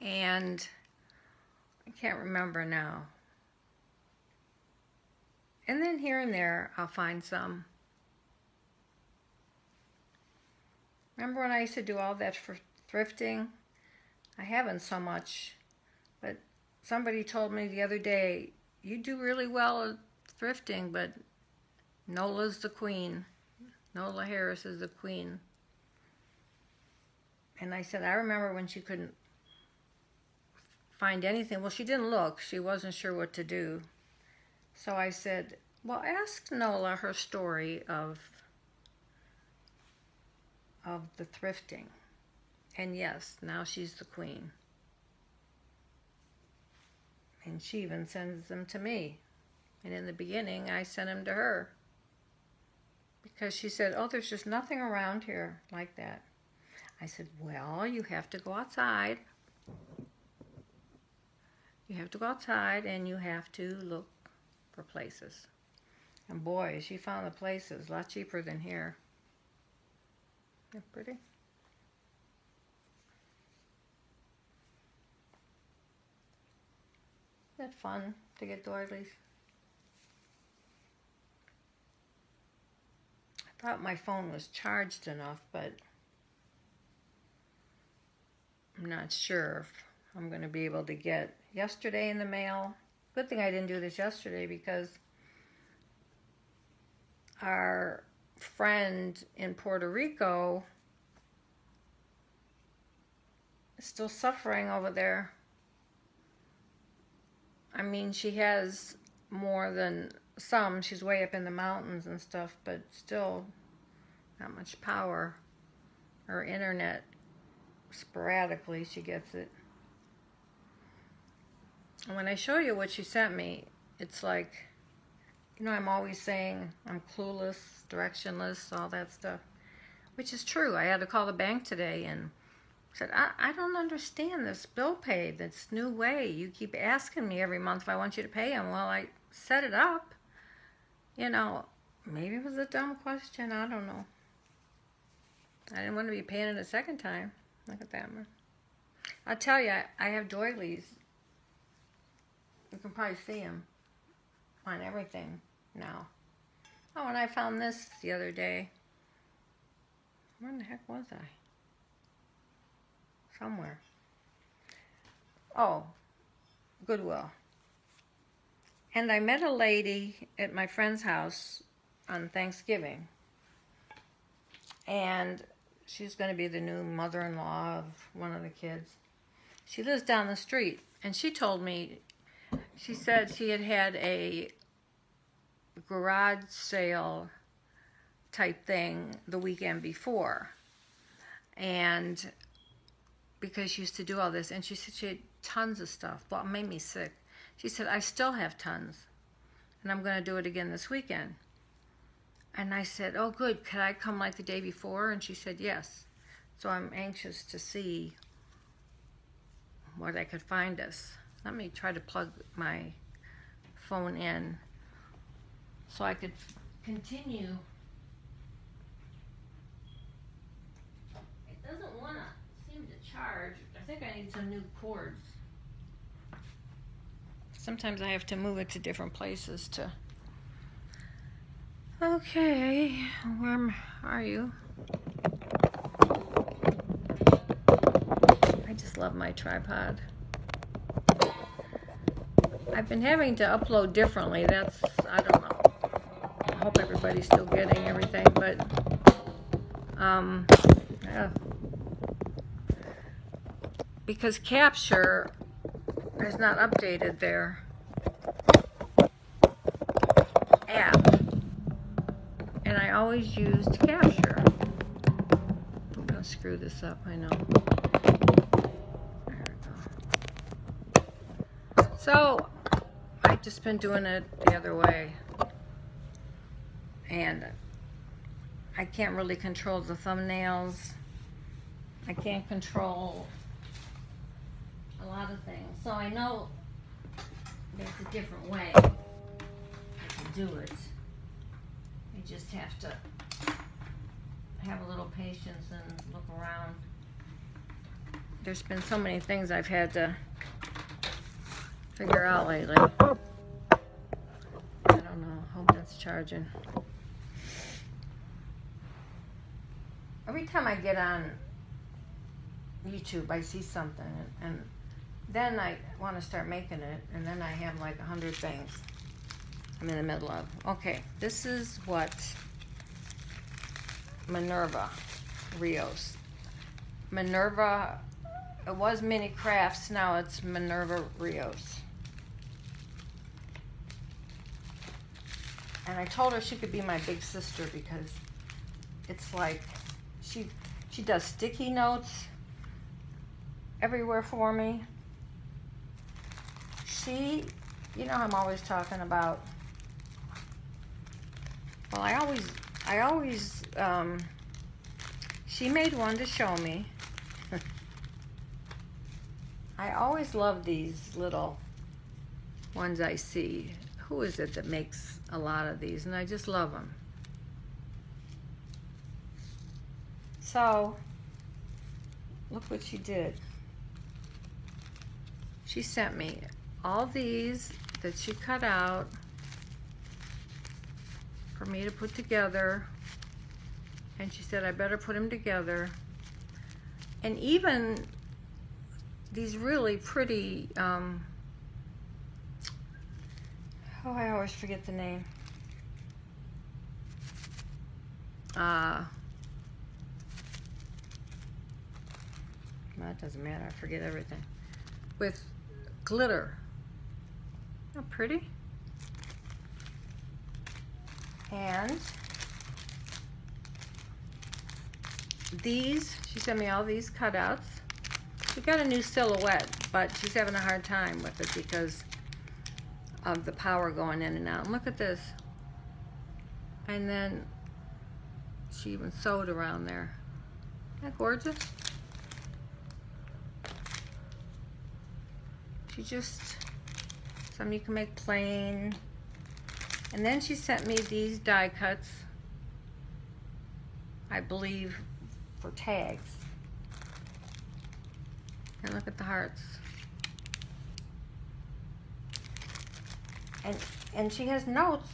and I can't remember now. And then here and there, I'll find some. Remember when I used to do all that for thrifting? I haven't so much, but somebody told me the other day, you do really well at thrifting, but Nola's the queen. Nola Harris is the queen. And I said, I remember when she couldn't find anything. Well, she didn't look. She wasn't sure what to do. So I said, well, ask Nola her story of the thrifting. And yes, now she's the queen. And she even sends them to me. And in the beginning, I sent them to her. Because she said, oh, there's just nothing around here like that. I said, well, you have to go outside. You have to go outside and you have to look for places. And boy, she found the places a lot cheaper than here. They're pretty. Isn't that fun to get doilies? I thought my phone was charged enough, but I'm not sure if I'm going to be able to get yesterday in the mail. Good thing I didn't do this yesterday because our friend in Puerto Rico is still suffering over there. I mean, she has more than some. She's way up in the mountains and stuff, but still not much power. Her internet, sporadically she gets it. And when I show you what she sent me, it's like, you know, I'm always saying I'm clueless, directionless, all that stuff, which is true. I had to call the bank today and said, I don't understand this bill pay, this new way. You keep asking me every month if I want you to pay them. Well, I set it up. You know, maybe it was a dumb question. I don't know. I didn't want to be paying it a second time. Look at that one. I'll tell you, I have doilies. You can probably see them on everything now. Oh, and I found this the other day. Where in the heck was I? Somewhere. Oh, Goodwill. And I met a lady at my friend's house on Thanksgiving. And she's going to be the new mother-in-law of one of the kids. She lives down the street. And she told me, she said she had a garage sale type thing the weekend before. And because she used to do all this, and she said she had tons of stuff. Well, it made me sick. She said, I still have tons, and I'm going to do it again this weekend. And I said, oh, good. Could I come like the day before? And she said, yes. So I'm anxious to see what I could find us. Let me try to plug my phone in so I could continue. It doesn't want to seem to charge. I think I need some new cords. Sometimes I have to move it to different places to... Okay, where are you? I just love my tripod. I've been having to upload differently. That's, I don't know. I hope everybody's still getting everything, but yeah. Because Capture is not updated their app. And I always used Capture. I'm going to screw this up, I know. There we go. So, I've just been doing it the other way. And I can't really control the thumbnails. I can't control a lot of things. So I know there's a different way to do it. You just have to have a little patience and look around there's been so many things I've had to figure out lately. I don't know. Hope that's charging. Every time I get on YouTube, I see something, and then I want to start making it, and then I have like 100 things I'm in the middle of. Okay, this is what Minerva Rios. Minerva, it was Mini Crafts, now it's Minerva Rios. And I told her she could be my big sister because it's like she does sticky notes everywhere for me. She, you know, I'm always talking about, well, I always, she made one to show me. I always love these little ones I see. Who is it that makes a lot of these? And I just love them. So, look what she did. She sent me all these that she cut out for me to put together. And she said I better put them together. And even these really pretty, oh, I always forget the name. Well, it doesn't matter, I forget everything. With glitter. How pretty. And these, she sent me all these cutouts. She got a new silhouette, but she's having a hard time with it because of the power going in and out. And look at this. And then she even sewed around there. Isn't that gorgeous? She just, some you can make plain. And then she sent me these die cuts, I believe, for tags. And look at the hearts. And she has notes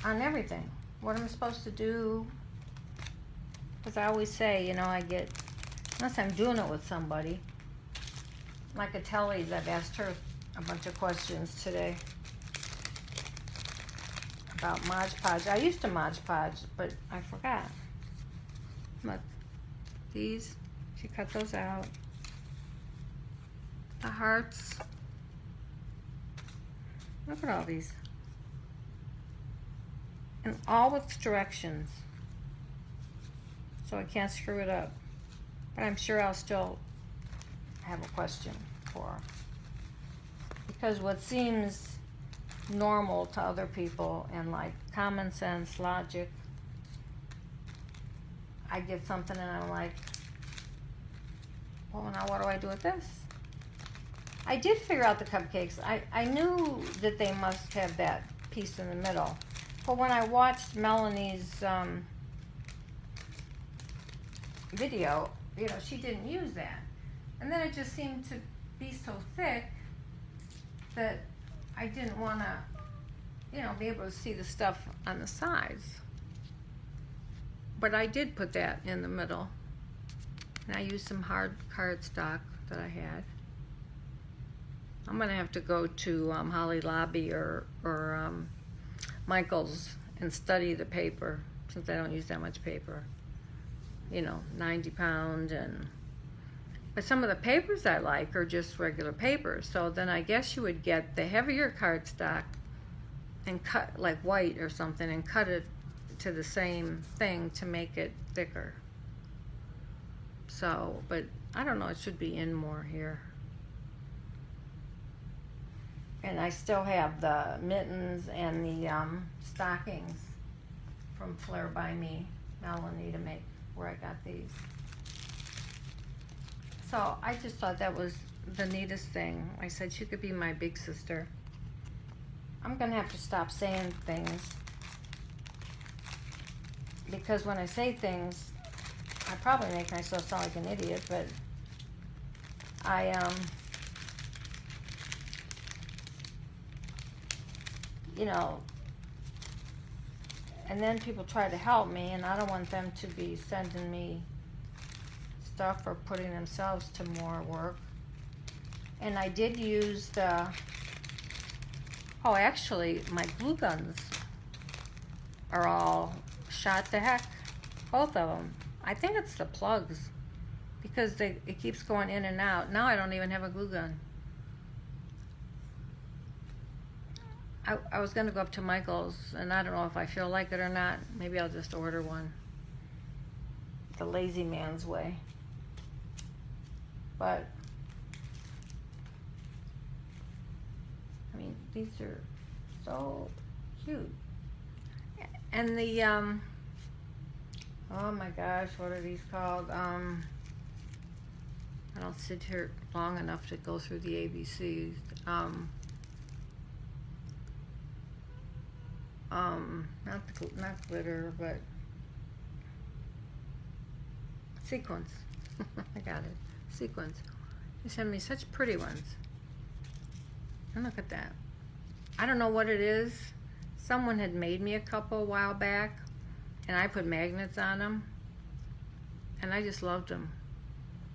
on everything. What I'm supposed to do. Because I always say, you know, I get, unless I'm doing it with somebody. Like Atelli's, I've asked her a bunch of questions today about Mod Podge. I used to Mod Podge, but I forgot. Look, these, she cut those out. The hearts. Look at all these. And all with directions. So I can't screw it up. But I'm sure I'll still have a question for her. Because what seems normal to other people and like common sense, logic, I get something and I'm like, well, now what do I do with this? I did figure out the cupcakes. I knew that they must have that piece in the middle. But when I watched Melanie's video, you know, she didn't use that. And then it just seemed to be so thick that I didn't want to, you know, be able to see the stuff on the sides. But I did put that in the middle. And I used some hard cardstock that I had. I'm going to have to go to Holly Lobby or Michael's and study the paper, since I don't use that much paper. You know, 90 pound and... But some of the papers I like are just regular papers. So then I guess you would get the heavier cardstock and cut, like white or something, and cut it to the same thing to make it thicker. So, but I don't know, it should be in more here. And I still have the mittens and the stockings from Flair by Me, Melanie, to make where I got these. So I just thought that was the neatest thing. I said she could be my big sister. I'm gonna have to stop saying things, because when I say things, I probably make myself sound like an idiot, but I you know, and then people try to help me, and I don't want them to be sending me stuff or putting themselves to more work. And I did use the, oh, actually, my glue guns are all shot to heck, both of them. I think it's the plugs, because it keeps going in and out. Now I don't even have a glue gun. I was going to go up to Michael's, and I don't know if I feel like it or not. Maybe I'll just order one the lazy man's way. But, I mean, these are so cute. And the, oh my gosh, what are these called? I don't sit here long enough to go through the ABCs. Not glitter, but sequins. I got it. Sequins. They send me such pretty ones. And look at that. I don't know what it is. Someone had made me a couple a while back, and I put magnets on them, and I just loved them.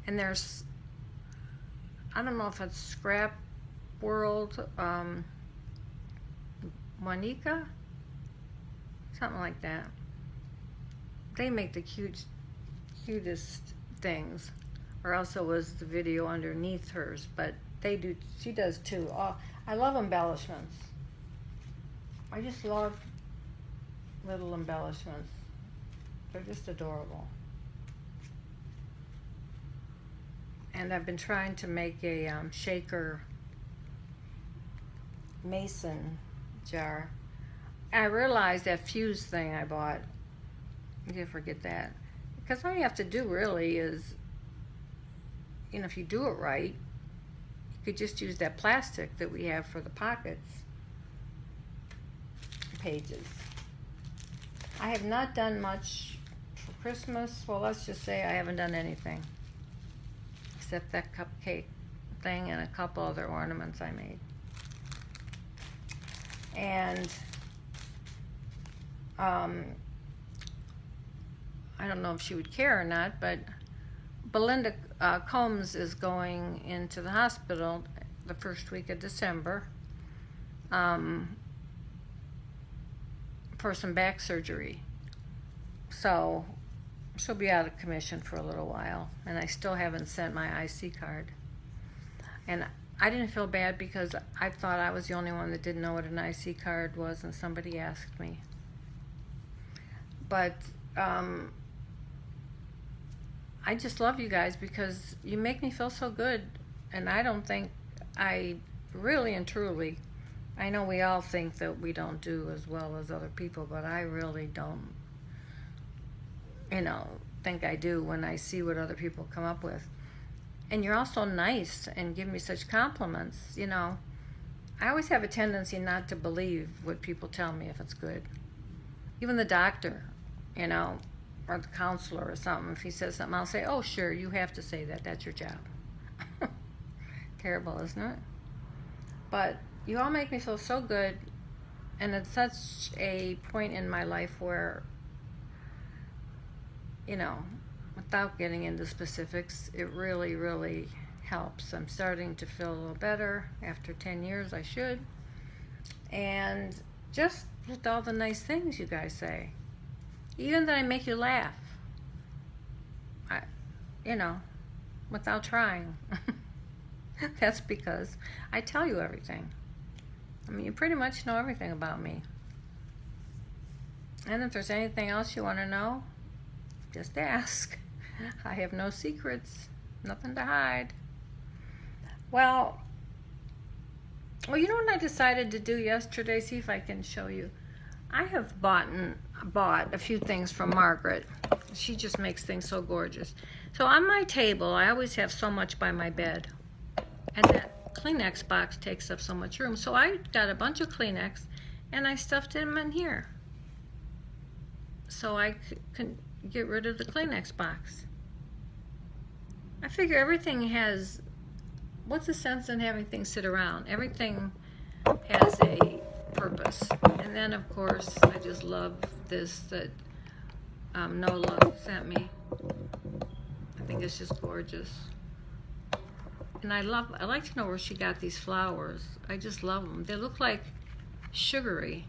And there's, I don't know if it's Scrap World, Monica, something like that. They make the cutest things, or else it was the video underneath hers, but they do, she does too. Oh, I love embellishments. I just love little embellishments. They're just adorable. And I've been trying to make a shaker mason jar. I realized that fuse thing I bought, you can forget that. Because all you have to do really is, you know, if you do it right, you could just use that plastic that we have for the pockets pages. I have not done much for Christmas. Well, let's just say I haven't done anything except that cupcake thing and a couple other ornaments I made. And I don't know if she would care or not, but Belinda Combs is going into the hospital the first week of December for some back surgery. So she'll be out of commission for a little while, and I still haven't sent my IC card. And I didn't feel bad because I thought I was the only one that didn't know what an IC card was, and somebody asked me. But I just love you guys because you make me feel so good, and I don't think I really and truly, I know we all think that we don't do as well as other people, but I really don't, you know, think I do when I see what other people come up with. And you're also nice and give me such compliments, you know. I always have a tendency not to believe what people tell me if it's good. Even the doctor, you know, or the counselor or something, if he says something, I'll say, oh, sure, you have to say that. That's your job. Terrible, isn't it? But you all make me feel so good, and it's such a point in my life where, you know, without getting into specifics, it really, really helps. I'm starting to feel a little better. After 10 years, I should. And just with all the nice things you guys say. Even that I make you laugh. You know, without trying. That's because I tell you everything. I mean, you pretty much know everything about me. And if there's anything else you want to know, just ask. I have no secrets, nothing to hide. Well, you know what I decided to do yesterday? See if I can show you. I have bought a few things from Margaret. She just makes things so gorgeous. So on my table, I always have so much by my bed. And that Kleenex box takes up so much room. So I got a bunch of Kleenex, and I stuffed them in here. So I can get rid of the Kleenex box. I figure everything has what's the sense in having things sit around? Everything has a purpose. And then, of course, I just love this that Nola sent me. I think it's just gorgeous. And I like to know where she got these flowers. I just love them. They look like sugary.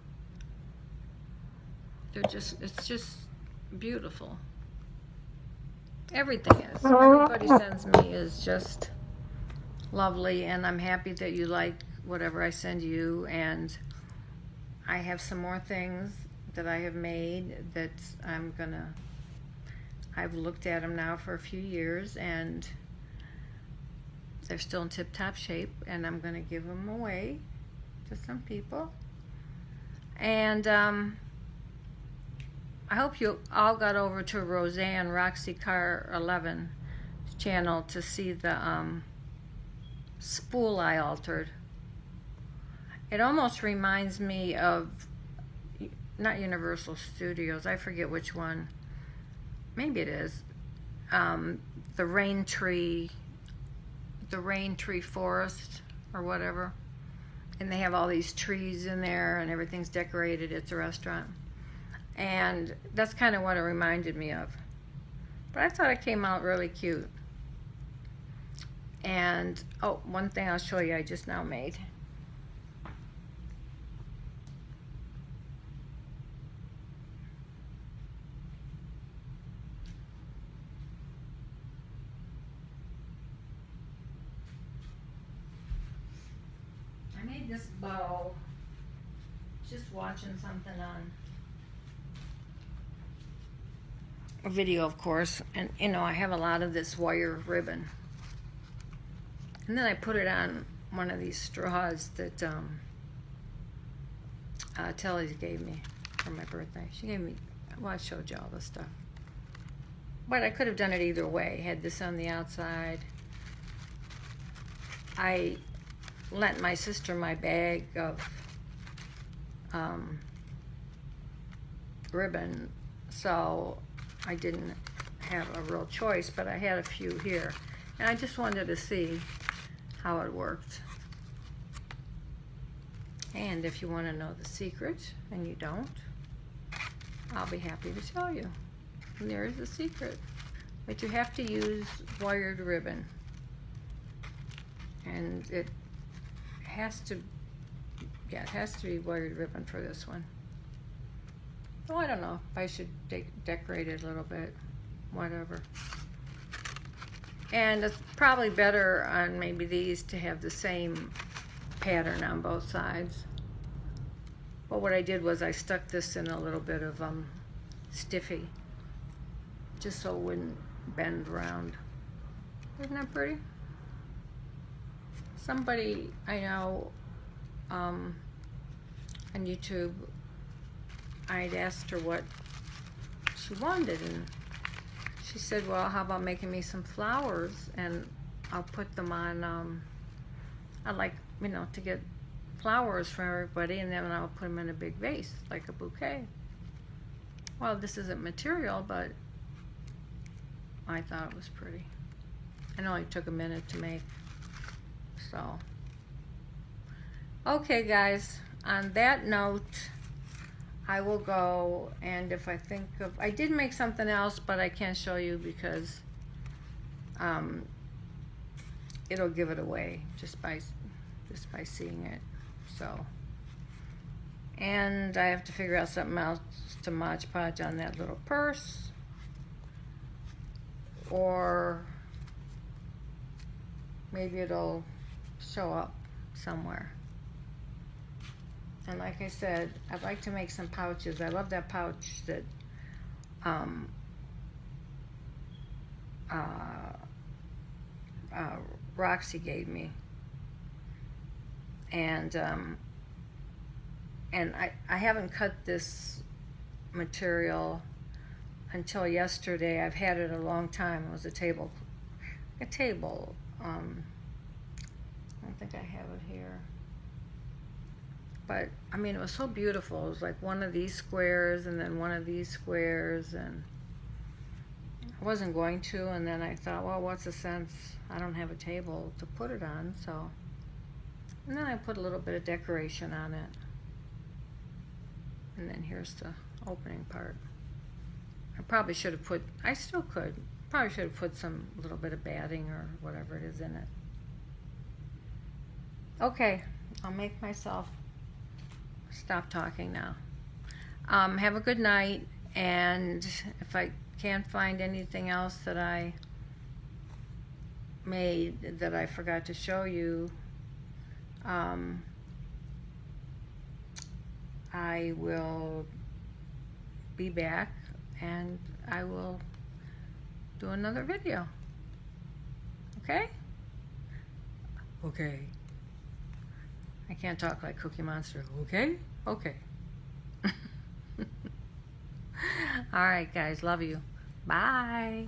It's just beautiful. Everything is. Everybody sends me is just lovely, and I'm happy that you like whatever I send you. And I have some more things that I have made that I've looked at them now for a few years, and they're still in tip-top shape, and I'm gonna give them away to some people. And I hope you all got over to Roseanne Roxy Carr 11 channel to see the spool I altered. It almost reminds me of, not Universal Studios, I forget which one. Maybe it is. The Rain Tree Forest or whatever. And they have all these trees in there and everything's decorated. It's a restaurant. And that's kind of what it reminded me of. But I thought it came out really cute. And, oh, one thing I'll show you I just now made. I made this bow just watching something on a video, of course, and you know I have a lot of this wire ribbon, and then I put it on one of these straws that Telly's gave me for my birthday. She gave me, well, I showed you all this stuff, but I could have done it either way. Had this on the outside. I lent my sister my bag of ribbon, so I didn't have a real choice, but I had a few here. And I just wanted to see how it worked. And if you want to know the secret, and you don't, I'll be happy to tell you. And there is a secret. But you have to use wired ribbon. And it has to be wired ribbon for this one. Oh, I don't know if I should decorate it a little bit, whatever. And it's probably better on maybe these to have the same pattern on both sides. But what I did was I stuck this in a little bit of stiffy, just so it wouldn't bend around. Isn't that pretty? Somebody I know on YouTube, I'd asked her what she wanted, and she said, well, how about making me some flowers, and I'll put them on, I like, you know, to get flowers for everybody, and then I'll put them in a big vase, like a bouquet. Well, this isn't material, but I thought it was pretty. It only took a minute to make, so. Okay, guys, on that note, I will go, and if I think of, I did make something else, but I can't show you because it'll give it away just by seeing it. So, and I have to figure out something else to Mod Podge on that little purse, or maybe it'll show up somewhere. And like I said, I'd like to make some pouches. I love that pouch that Roxy gave me. And I haven't cut this material until yesterday. I've had it a long time. It was a table. I don't think I have it here. But, I mean, it was so beautiful. It was like one of these squares and then one of these squares. And I wasn't going to, and then I thought, well, what's the sense? I don't have a table to put it on, so. And then I put a little bit of decoration on it. And then here's the opening part. I probably should have put, I still could, probably should have put some little bit of batting or whatever it is in it. Okay, I'll make myself stop talking now. Have a good night, and if I can't find anything else that I made that I forgot to show you, I will be back and I will do another video. Okay? Okay. I can't talk like Cookie Monster. Okay? Okay. All right, guys. Love you. Bye.